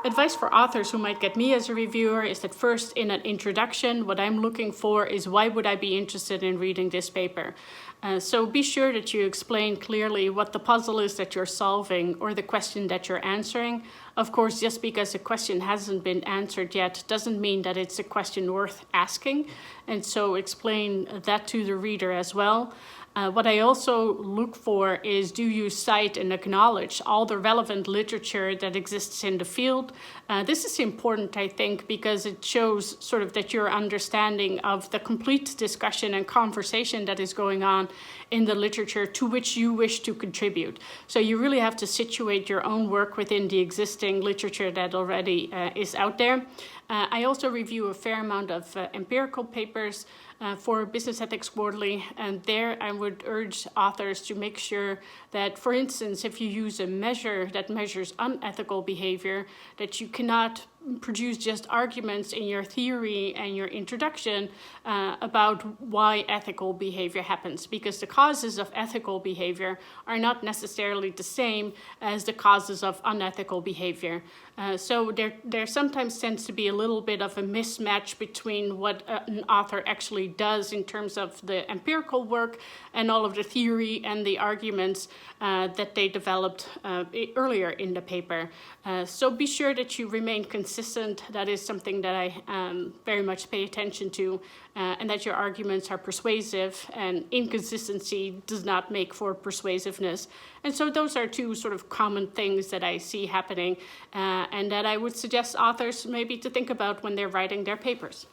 Advice for authors who might get me as a reviewer is that first, in an introduction, what I'm looking for is why would I be interested in reading this paper? So be sure that you explain clearly what the puzzle is that you're solving or the question that you're answering. Of course, just because a question hasn't been answered yet doesn't mean that it's a question worth asking. And so explain that to the reader as well. What I also look for is, do you cite and acknowledge all the relevant literature that exists in the field? This is important, I think, because it shows sort of that your understanding of the complete discussion and conversation that is going on in the literature to which you wish to contribute. So you really have to situate your own work within the existing literature that already is out there. I also review a fair amount of empirical papers for Business Ethics Quarterly, and there I would urge authors to make sure that, for instance, if you use a measure that measures unethical behavior, that you cannot produce just arguments in your theory and your introduction about why ethical behavior happens, because the causes of ethical behavior are not necessarily the same as the causes of unethical behavior. So there sometimes tends to be a little bit of a mismatch between what an author actually does in terms of the empirical work and all of the theory and the arguments that they developed earlier in the paper. So be sure that you remain consistent. That is something that I very much pay attention to, and that your arguments are persuasive, and inconsistency does not make for persuasiveness. And so those are two sort of common things that I see happening, and that I would suggest authors maybe to think about when they're writing their papers.